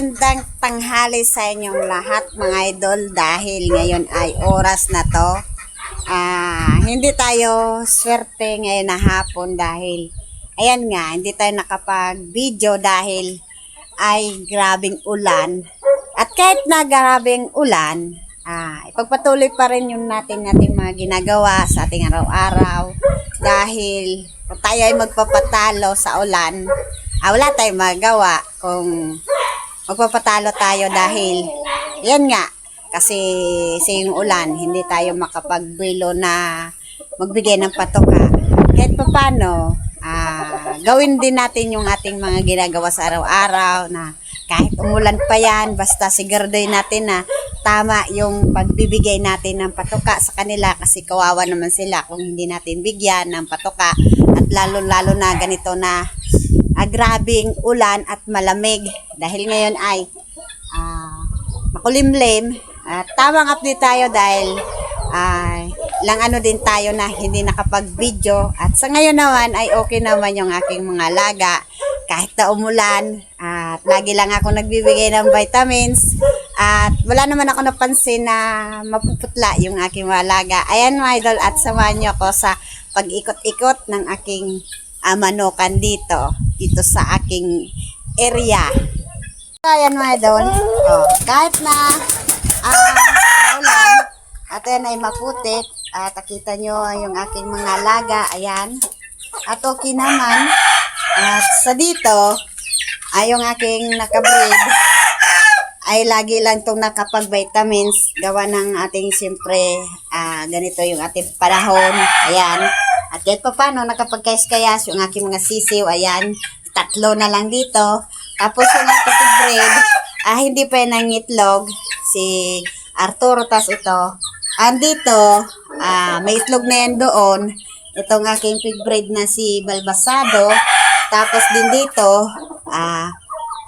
Magandang tanghali sa inyong lahat mga idol dahil ngayon ay oras na to. Hindi tayo swerte ngayon na hapon dahil ayan nga, hindi tayo nakapag-video dahil ay grabing ulan. At kahit na grabing ulan, ipagpatuloy pa rin yung nating mga ginagawa sa ating araw-araw dahil kung tayo ay magpapatalo sa ulan, wala tayong magawa kung magpapatalo tayo dahil yan nga kasi sa yung ulan hindi tayo makapagbilo na magbigay ng patoka. Kahit pa paano gawin din natin yung ating mga ginagawa sa araw-araw na kahit umulan pa yan basta siguraduhin natin na tama yung pagbibigay natin ng patoka sa kanila kasi kawawa naman sila kung hindi natin bigyan ng patoka at lalo-lalo na ganito na grabing ulan at malamig dahil ngayon ay makulimlim at tamang update tayo dahil lang din tayo na hindi nakapag-video at sa ngayon naman ay okay naman yung aking mga alaga kahit na umulan at lagi lang ako nagbibigay ng vitamins at wala naman ako napansin na mapuputla yung aking mga alaga. Ayan mga idol at samahan nyo ako sa pag-ikot-ikot ng aking manukan dito sa aking area. Ayan mga idol, kahit na maulan at yan ay maputik at nakita nyo yung aking mga alaga, ayan at okay naman at sa dito ay yung aking nakabreed ay lagi lang itong nakapag-vitamins gawa ng ating siyempre ganito yung ating panahon, ayan. At kahit pa paano, nakapagkayas-kayas yung aking mga sisiw, ayan, 3 na lang dito. Tapos yung ating bread, hindi pa yan nangitlog, si Arturo, tas ito. Andito, may itlog na yan doon, itong aking pig bread na si Balbasado. Tapos din dito,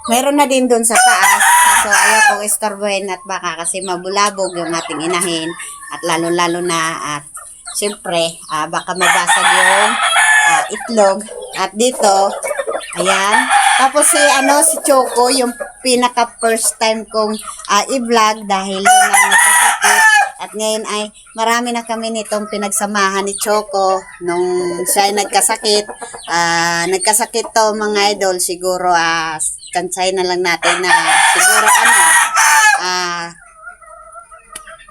mayroon na din doon sa taas. So, ayaw kong istorbohin at baka kasi mabulabog yung ating inahin. At lalo-lalo na at siyempre, baka mabasag yung itlog. At dito, ayan. Tapos si Choco, yung pinaka first time kong i-vlog dahil yun lang nagkasakit. At ngayon ay marami na kami nitong pinagsamahan ni Choco nung siya ay nagkasakit. Nagkasakit to mga idol, siguro kansay na lang natin na siguro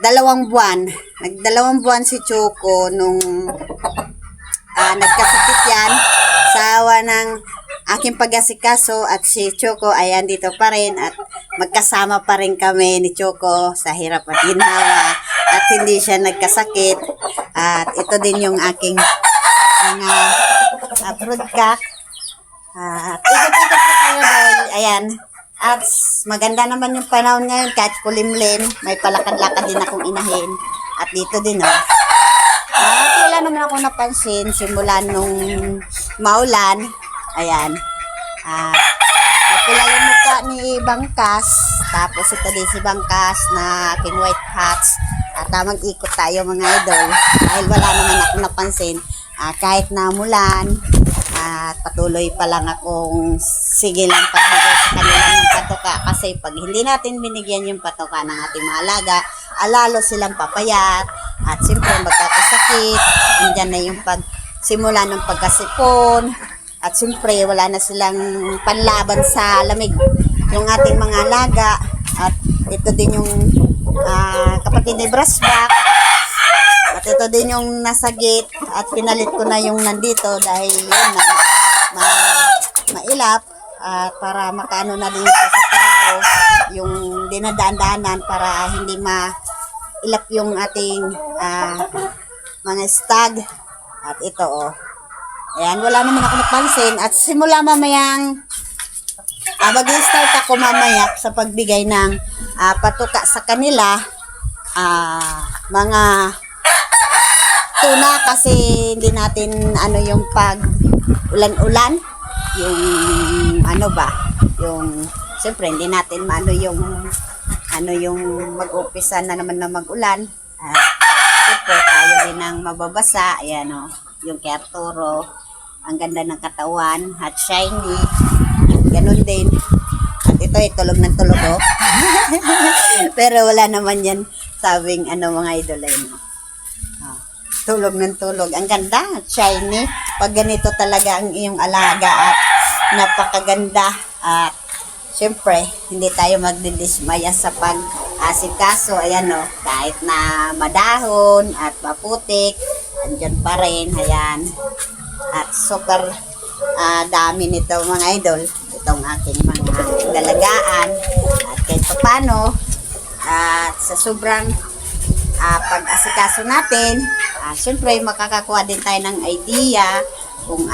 2 buwan. Nag2 buwan si Choco nung nagkasakit yan. Sawa ng aking pag-asikaso at si Choco ay andito pa rin at magkasama pa rin kami ni Choco sa hirap at ginawa at hindi siya nagkasakit. At ito din yung aking mga broodcock. At ikot-ikot po tayo dahil ayan. At maganda naman yung panahon ngayon kahit kulimlim. May palakad-lakad din akong inahin. At dito din at wala naman ako napansin simula nung maulan. Ayan. Pula yung mukha ni Bangkas. Tapos ito din si Bangkas na aking white hats. At tamang ikot tayo mga idol. Dahil wala naman ako napansin. Kahit na mulan. At patuloy pa lang akong sige lang pagbigay sa kanila ng patoka kasi pag hindi natin binigyan yung patoka ng ating mga alaga, lalo silang papayat at siyempre magkakasakit. Andyan na yung pagsimula ng pagkasipon at siyempre wala na silang panlaban sa lamig yung ating mga alaga. At ito din yung kapatid ni Brassback. At ito din yung nasagit at pinalit ko na yung nandito dahil yun na mailap at para makaano na din sa tao yung dinadaan-daanan para hindi mailap yung ating mga stag. At ito ayan, wala naman ako napansin at simula mamayang mag-start ako mamaya sa pagbigay ng patuka sa kanila mga tuna kasi hindi natin yung pag ulan-ulan yung yung siyempre hindi natin yung mag-upisa na naman na mag-ulan siyempre tayo din ang mababasa. Ayan yung kay Arturo ang ganda ng katawan at shiny ganun din. At ito ay tulog ng tulog, oh. Pero wala naman yan sabing mga idol ay no. Tulog ng tulog. Ang ganda, shiny. Pag ganito talaga ang iyong alaga at napakaganda. At syempre, hindi tayo magdidismaya sa pag-asikaso. Ayan o, kahit na madahon at maputik, andyan pa rin. Ayan. At super dami nito mga idol. Itong aking mga dalagaan. At kahit paano, at sa sobrang pag-asikaso natin, syempre makakakuha din tayo ng idea kung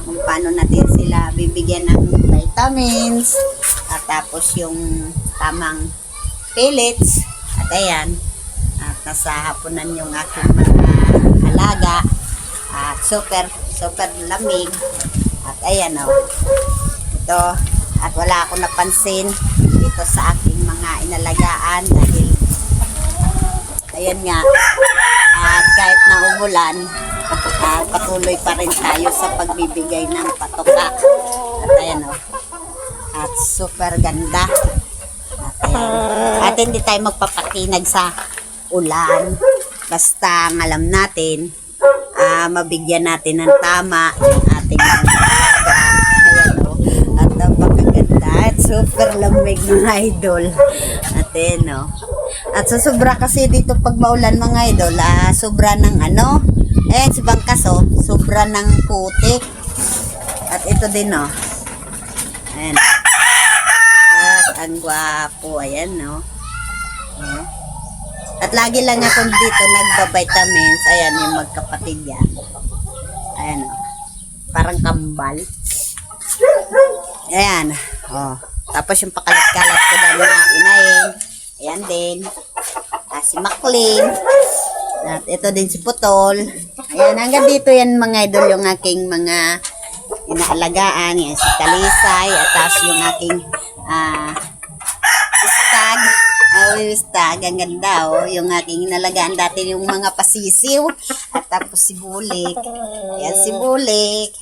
kung paano natin sila bibigyan ng vitamins at tapos yung tamang pellets at ayan at nasa hapunan yung aking mga alaga at super lamig at ayan ito at wala akong napansin dito sa aking mga inalagaan dahil ayan nga, at kahit na umulan, patuloy pa rin tayo sa pagbibigay ng patoka. At ayan at super ganda. At ayan. At hindi tayo magpapakinag sa ulan. Basta ang alam natin, mabigyan natin ng tama yung ating mga alaga. Ayan at napakaganda. At super lamig mga idol. At ayan At sa sobra kasi dito pag maulan mga idol, sobra ng si Bangkas sobra ng putik. At ito din ayan. At ang gwapo, ayan At lagi lang ako dito nagba-vitamins, ayan yung magkapatid yan. Ayan parang kambal. Ayan, tapos yung pakalat-kalat ko dahil na inahin. Ayan din. Si Maclean. At ito din si Putol. Ayan, hanggang dito yan mga idol yung aking mga inaalagaan. Yan si Talisay. At tapos yung aking stag. Stag. Ang ganda yung aking inalagaan dati yung mga pasisiw. At tapos si Bulik. Ayan si Bulik.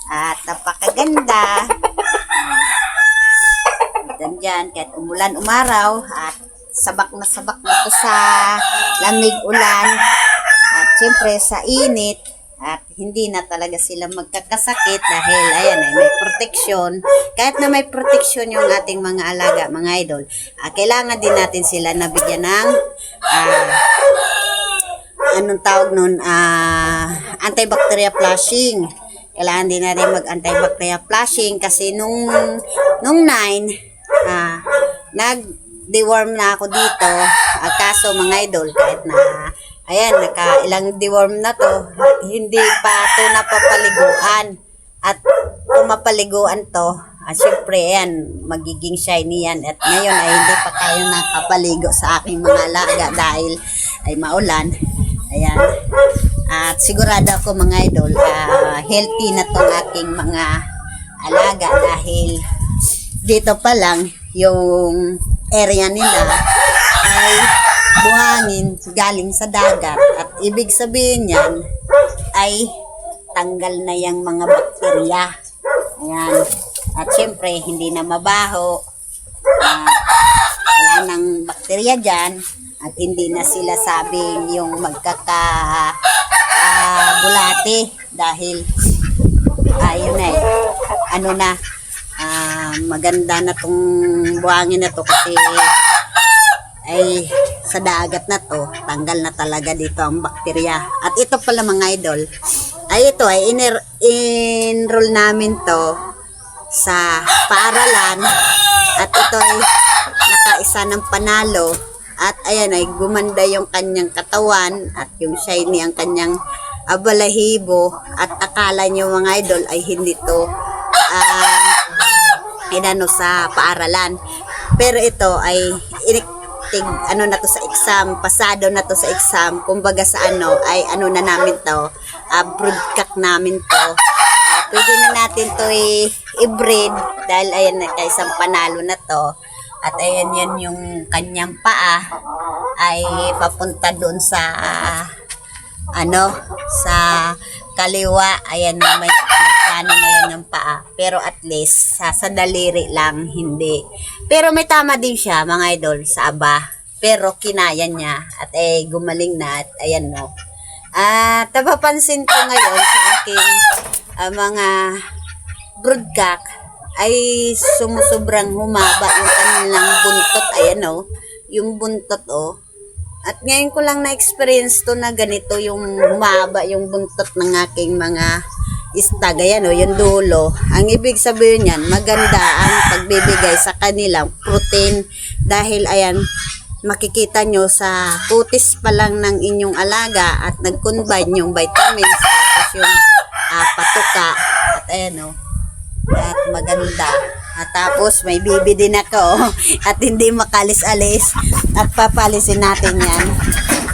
At napakaganda. At dyan, kahit umulan umaraw. At sabak na to sa lamig ulan at siyempre sa init at hindi na talaga sila magkakasakit dahil ayan ay may protection. Kahit na may protection yung ating mga alaga mga idol, kailangan din natin sila nabigyan ng anong tawag nun, antibacteria flushing. Kailangan din natin mag-antibacteria flushing kasi nung 9 deworm na ako dito. Kaso mga idol, kahit na ayan, ilang deworm na to, hindi pa to napapaliguan. At kung mapaliguan to, syempre ayan, magiging shiny yan. At ngayon ay hindi pa kayo nakapaligo sa aking mga alaga dahil ay maulan. Ayan. At sigurado ako mga idol, healthy na tong aking mga alaga dahil dito pa lang yung area nila ay buhangin galing sa dagat at ibig sabihin yan ay tanggal na yung mga bakterya. Ayan. At syempre hindi na mabaho wala nang bakterya dyan at hindi na sila sabing yung bulati dahil yun maganda na tong buhangin na to kasi ay sa dagat na to tanggal na talaga dito ang bakterya. At ito pala mga idol ay ito ay enroll namin to sa paaralan at ito ay nakaisa ng panalo at ayan ay gumanda yung kanyang katawan at yung shiny ang kanyang balahibo at akala nyo mga idol ay hindi to sa paaralan. Pero ito ay na to sa exam, pasado na to sa exam. Kumbaga sa ay na namin to, broodcock namin to. Pwede na natin to i-breed dahil ayan na isang panalo na to. At ayan yan yung kanyang paa ay papunta doon sa sa kaliwa, ayan may kanan na yan ng paa. Pero at least, sa daliri lang, hindi. Pero may tama din siya, mga idol, sa aba. Pero kinaya niya at gumaling na at ayan no. At napapansin ko ngayon sa aking mga broodcock ay sumusobrang humaba yung kanilang buntot. Ayan o, yung buntot o. At ngayon ko lang na-experience to na ganito yung humaba yung buntot ng aking mga istag. Ayan o, yung dulo. Ang ibig sabihin yan, maganda ang pagbibigay sa kanilang protein. Dahil ayan, makikita nyo sa kutis pa lang ng inyong alaga at nag-combine yung vitamins tapos yung patuka. At ayan o, at maganda. At tapos may bibi din ako at hindi makalis-alis at papalisin natin yan.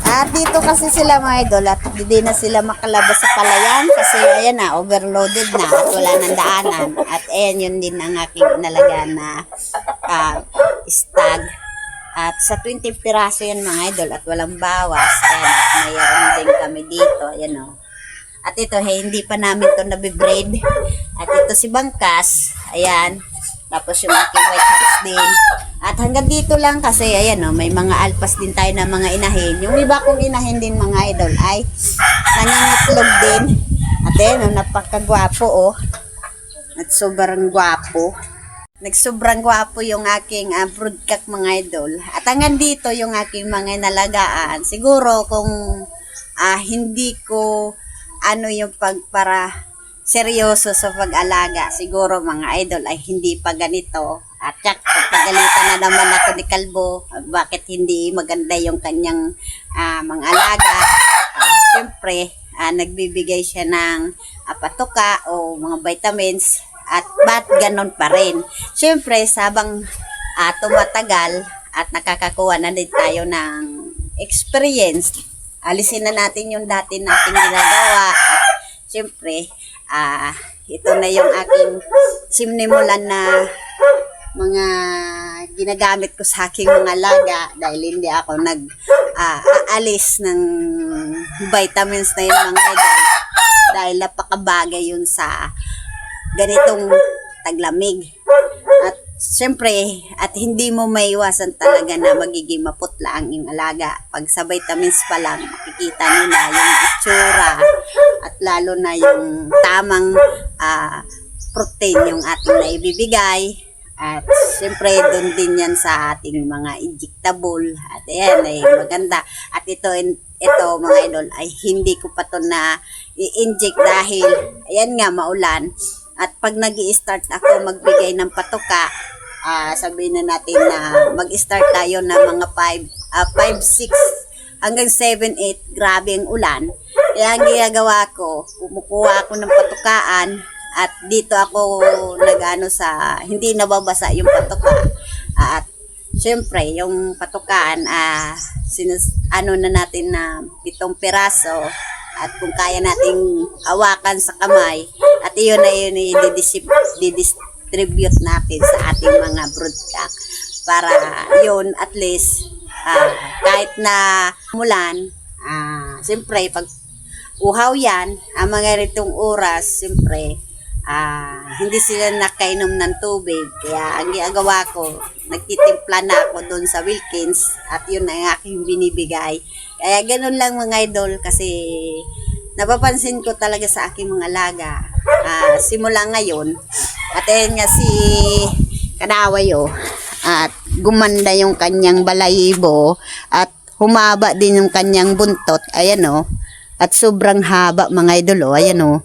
At dito kasi sila mga idol at hindi na sila makalabas sa palayan kasi ayan na, overloaded na at wala nang daanan. At ayan yun din ang aking inalaga na stag. At sa 20 piraso yan mga idol at walang bawas. Ayan, at mayroon din kami dito. Ayan o. At ito, hindi pa namin ito nabibraid. At ito si Bangkas. Ayan. Tapos yung aking white hats din. At hanggang dito lang kasi, ayan o, may mga alpas din tayo na mga inahin. Yung iba kong inahin din mga idol ay nangingitlog din. At ayan o, napakagwapo o. At sobrang gwapo. Nagsobrang gwapo yung aking broodcock mga idol. At hanggang dito yung aking mga inalagaan. Siguro kung hindi ko yung para seryoso sa pag-alaga. Siguro mga idol ay hindi pa ganito. At pagpagalitan na naman ako ni Kalbo, bakit hindi maganda yung kanyang mga alaga. Siyempre, nagbibigay siya ng patuka o mga vitamins. At ba't ganon pa rin? Siyempre, sabang tumatagal at nakakakuha na din tayo ng experience, alisin na natin yung dati nating ginagawa. At siyempre, ito na yung aking simnimulan na mga ginagamit ko sa aking mga alaga dahil hindi ako aalis ng vitamins na yun mga idol dahil napakabagay yun sa ganitong taglamig. At siyempre, at hindi mo maiwasan talaga na magiging maputla ang iyong alaga. Pag sa vitamins pa lang, makikita nyo na yung itsura at lalo na yung tamang protein yung ating naibibigay. At siyempre, doon din yan sa ating mga injectable. At ayan, ay maganda. At ito mga idol, ay hindi ko pa to na i-inject dahil, ayan nga, maulan. At pag nag-i-start ako magbigay ng patuka, sabihin na natin na mag-start tayo na mga 5, 6 hanggang 7, 8, grabe ang ulan. Kaya ang ginagawa ko, kumukuha ako ng patukaan at dito ako sa hindi nababasa yung patuka. At syempre, yung patukaan, na natin na 7 piraso. At kung kaya nating awakan sa kamay, at iyon na yun i-distribute natin sa ating mga broodcock. Para yun, at least, kahit na mulan, siyempre, pag uhaw yan, ang mga ritong oras, siyempre, hindi sila nakainom ng tubig. Kaya ang ginagawa ko, nagtitimpla na ako doon sa Wilkins at yun ang aking binibigay. Kaya ganun lang mga idol kasi napapansin ko talaga sa aking mga alaga simula ngayon. At ayun nga si Kanaway at gumanda yung kanyang balahibo at humaba din yung kanyang buntot. Ayan at sobrang haba mga idol ayan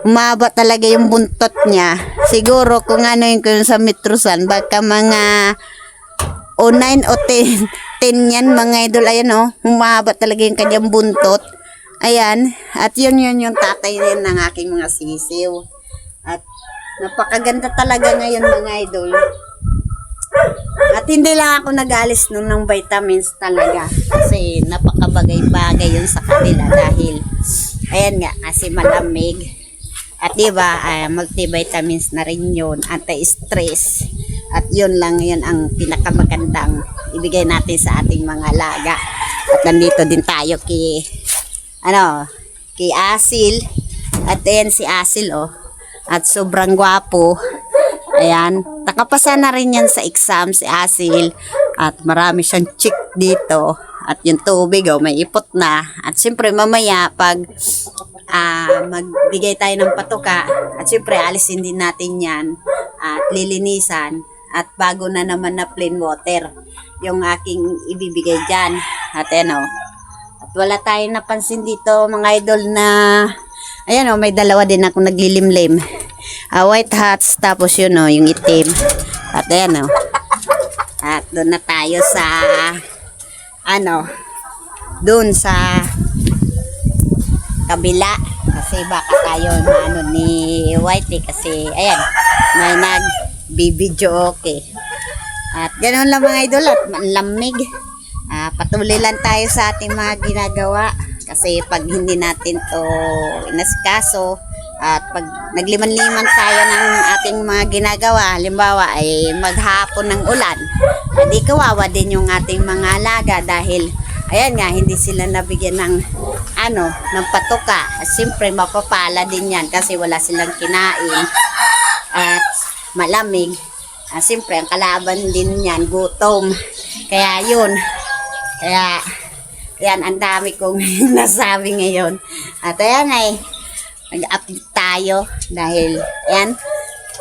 humaba talaga yung buntot niya. Siguro kung yung sa Metrosan, baka mga 9 o 10 yan mga idol. Ayan humaba talaga yung kanyang buntot. Ayan. At yun yung tatay din ng aking mga sisiw. At napakaganda talaga ngayon mga idol. At hindi lang ako nag-alis nun ng vitamins talaga. Kasi napakabagay-bagay yun sa kanila dahil ayan nga kasi malamig. At diba, multivitamins na rin yun, anti-stress. At yun lang yun ang pinakamagandang ibigay natin sa ating mga alaga. At nandito din tayo kay ano, kay Asil. At ayan si Asil, oh. At sobrang gwapo. Ayan. Nakapasa na rin yan sa exam si Asil. At marami siyang chick dito. At yung tubig, oh, may ipot na. At siyempre, mamaya, pag magbigay tayo ng patuka, at siyempre, alisin din natin yan. At lilinisan. At bago na naman na plain water, yung aking ibibigay dyan. At ayan, oh. At wala tayong napansin dito, mga idol, na ayan, oh, may dalawa din ako naglilimlim. White hats, tapos yun, oh, yung itim. At ayan, oh. At doon na tayo sa ano, doon sa kabila. Kasi baka tayo ano ni Whitey, kasi ayan, may nagbibidyo, okay. At ganoon lang mga idol, at lamig. Patuloy lang tayo sa ating mga ginagawa. Kasi pag hindi natin to inaskaso, at pag nagliman-liman tayo ng ating mga ginagawa, halimbawa ay maghapon ng ulan, hindi kawawa din yung ating mga alaga dahil ayan nga, hindi sila nabigyan ng ano, ng patuka. At siyempre mapapala din yan kasi wala silang kinain at malamig. Siyempre ang kalaban din yan, gutom. Kaya yun, kaya yan, ang dami kong nasabi ngayon. At ayan ay nag-update tayo dahil yan,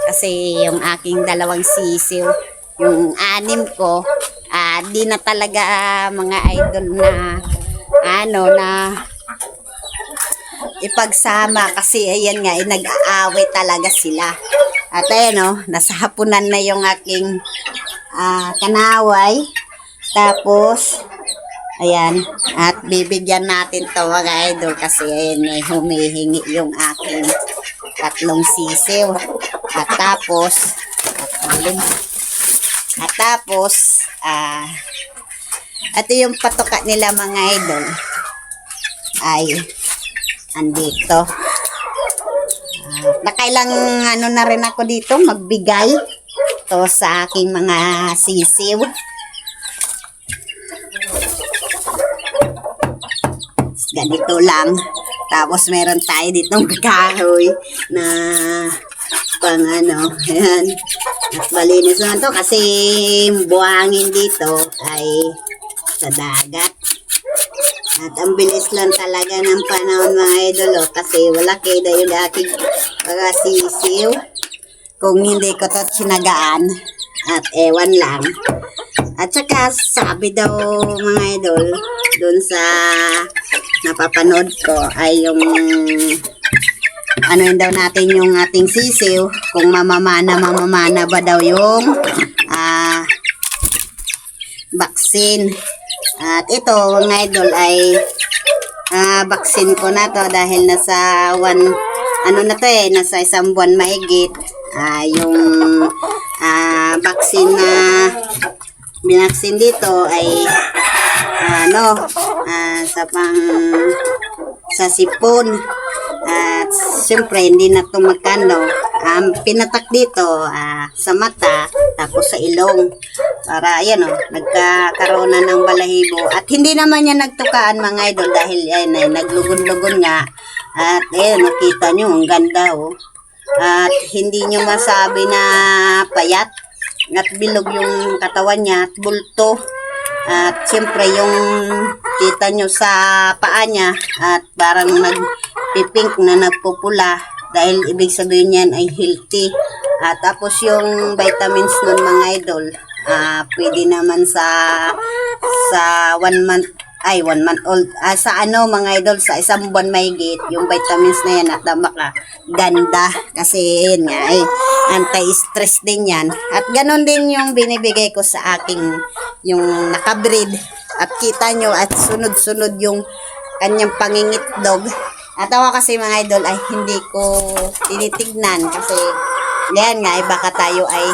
kasi yung aking dalawang sisiw, yung 6 ko, di na talaga mga idol na ano na ipagsama kasi ayan nga, nag-aaway talaga sila. At ayan, oh, nasa hapunan na yung aking kanaway. Tapos ayan, at bibigyan natin to mga idol kasi ayan, may humihingi yung aking 3 sisiw. At tapos, ito yung patuka nila mga idol ay andito. Nakailang ano na rin ako dito magbigay to sa aking mga sisiw. Ganito lang. Tapos meron tayo ditong kahoy na pang ano, ayan. At malinis naman to kasi buhangin dito ay sa dagat. At ang bilis lang talaga ng panahon mga idol, kasi wala kayo na yung aking mga sisiw. Kung hindi ko to sinagaan at ewan lang. At saka sabi daw mga idol dun sa napapanood ko ay yung ano yun daw natin yung ating sisiw, kung mamamana ba daw yung vaccine. At ito mga idol ay vaccine ko na to dahil nasa nasa 1 buwan mahigit. Yung vaccine na binaksin dito ay sa sipon. At siyempre hindi na ito magkano. Pinatak dito sa mata, tapos sa ilong, para ayan, nagkakaroon na ng balahibo. At hindi naman yan nagtukaan mga idol dahil ayan, naglugon-lugon nga. At ayan, nakita nyo ang ganda, oh. At hindi nyo masabi na payat at bilog yung katawan niya at bulto. At siyempre yung kita nyo sa paa niya at parang nagpipink na nagpupula dahil ibig sabihin niyan ay healthy. Tapos yung vitamins nun mga idol, pwede naman sa 1 month 1 month old, sa mga idol, sa 1 buwan mahigit yung vitamins na yan. At baka ganda kasi yun nga anti-stress din yan. At ganon din yung binibigay ko sa aking yung nakabreed. At kita nyo at sunod-sunod yung kanyang pangingitlog. At ako kasi mga idol ay hindi ko tinitignan kasi yan nga baka tayo ay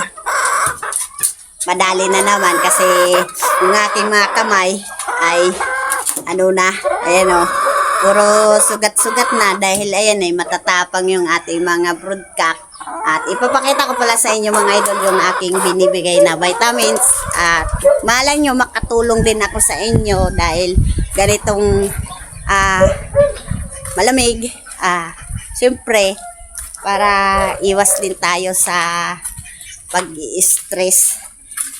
madali na naman kasi yung aking mga kamay ay ayan puro sugat-sugat na dahil ayan matatapang yung ating mga broodcock. At ipapakita ko pala sa inyo mga idol yung aking binibigay na vitamins. At malang nyo makatulong din ako sa inyo dahil ganitong malamig. Siyempre, para iwas din tayo sa pag-i-stress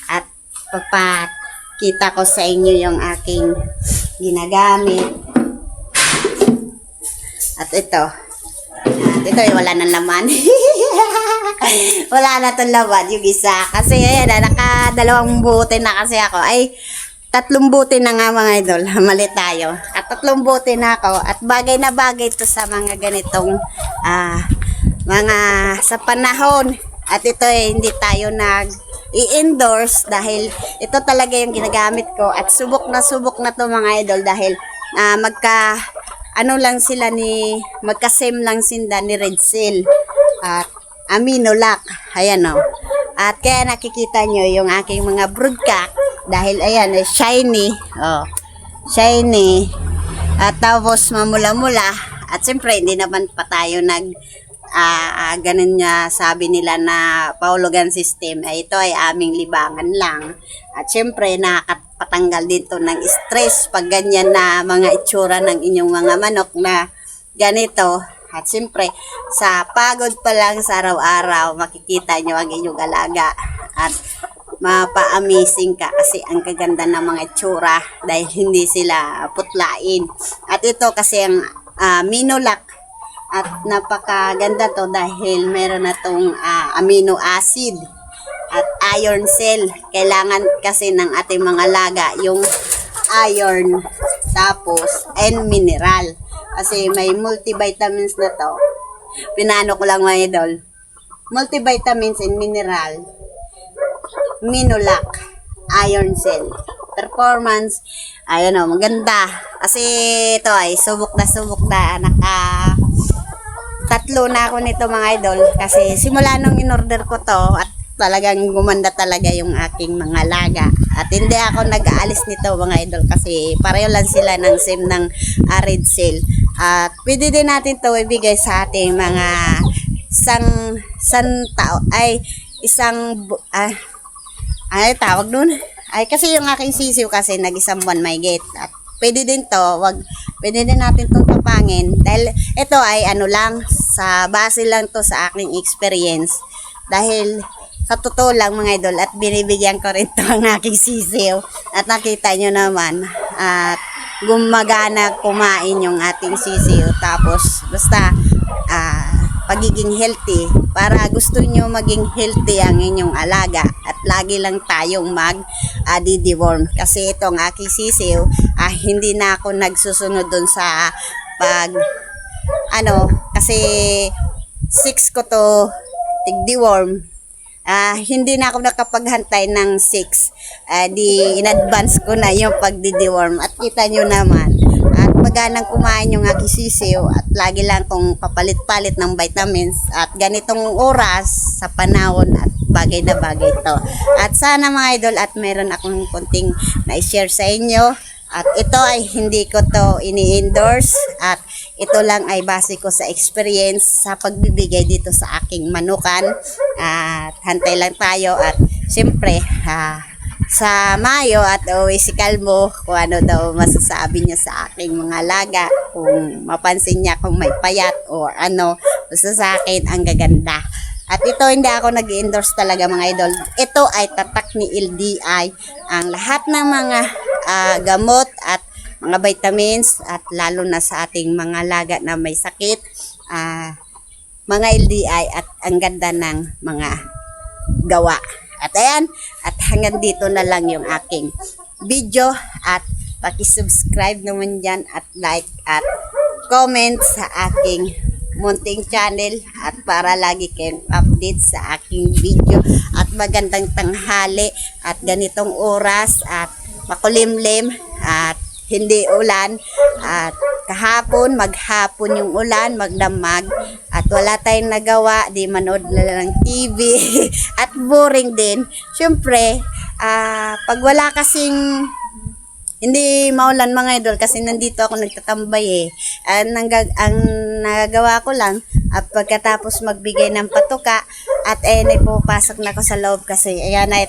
at papakita ko sa inyo yung aking ginagamit. At ito wala nang laman. Wala na itong laman yung isa. Kasi ayan, nakadalawang bote na kasi ako. Ay, 3 bote na nga mga idol. Mali tayo. At 3 bote na ako. At bagay na bagay to sa mga ganitong mga sa panahon. At ito hindi tayo i-endorse dahil ito talaga yung ginagamit ko. At subok na to mga idol dahil magka-same lang sila ni Red Seal at Aminolac. Ayan o. At kaya nakikita nyo yung aking mga broodcock dahil ayan, shiny. Shiny. At tapos mamula-mula. At siyempre, hindi naman pa tayo ganun nga sabi nila na paulugan system. Ito ay aming libangan lang. At siyempre, nakakapatanggal dito ng stress pag ganyan na mga itsura ng inyong mga manok na ganito. At siyempre, sa pagod pa lang sa araw-araw, makikita nyo ang inyong alaga. At mapa-amazing ka kasi ang kaganda ng mga itsura dahil hindi sila putlain. At ito kasi ang Aminolac. At napakaganda to dahil meron na tong amino acid at iron cell. Kailangan kasi ng ating mga alaga yung iron tapos and mineral. Kasi may multivitamins na to. Pinano ko lang mga idol. Multivitamins and mineral. Aminolac, iron cell. Performance, ayun o, maganda. Kasi ito ay subok na. 3 na ako nito mga idol. Kasi simula nung in-order ko to at talagang gumanda talaga yung aking mga laga. At hindi ako nag-aalis nito mga idol kasi pareho lang sila ng same ng Red Seal. At pwede din natin to ibigay sa ating mga tawag nun. Ay kasi yung aking sisiw kasi nag-isang buwan may gate. At pwede din natin itong tapangin dahil ito ay sa base lang to sa aking experience. Dahil sa totoo lang mga idol at binibigyan ko rin to ang aking sisiw. At nakita nyo naman at gumagana kumain yung ating sisiw. Tapos basta pagiging healthy, para gusto nyo maging healthy ang inyong alaga at lagi lang tayong deworm. Kasi itong aking sisiw, hindi na ako nagsusunod dun sa kasi 6 ko to tig-deworm. Hindi na ako nakapaghantay ng 6. In advance ko na yung pagdi-deworm. At kita nyo naman, at maganang kumain yung aking sisiw at lagi lang kong papalit-palit ng vitamins at ganitong oras sa panahon at bagay na bagay to. At sana mga idol at meron akong konting na-share sa inyo. At ito ay hindi ko to ini-endorse at ito lang ay base ko sa experience sa pagbibigay dito sa aking manukan. At hantay lang tayo at siyempre sa Mayo at uwi si Kalmo kung ano daw masasabi niya sa aking mga laga, kung mapansin niya kung may payat o basta sa akin ang gaganda. At ito hindi ako nag-endorse talaga mga idol. Ito ay tatak ni LDI. Ang lahat ng mga gamot at mga vitamins at lalo na sa ating mga laga na may sakit, mga LDI at ang ganda ng mga gawa. At ayan, at hanggang dito na lang yung aking video at paki-subscribe naman dyan at like at comment sa aking munting channel at para lagi kayong update sa aking video at magandang tanghali at ganitong oras at makulimlim at hindi ulan at kahapon maghapon yung ulan magdamag at wala tayong nagawa, di manood na lang TV at boring din syempre. Pag wala kasing hindi maulan mga idol kasi nandito ako nagtatambay ang nagagawa ko lang at pagkatapos magbigay ng patuka at nagpupasok na ako sa loob kasi ayan na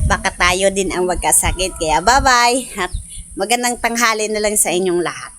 baka tayo din ang magkasakit kaya bye bye at magandang tanghali na lang sa inyong lahat.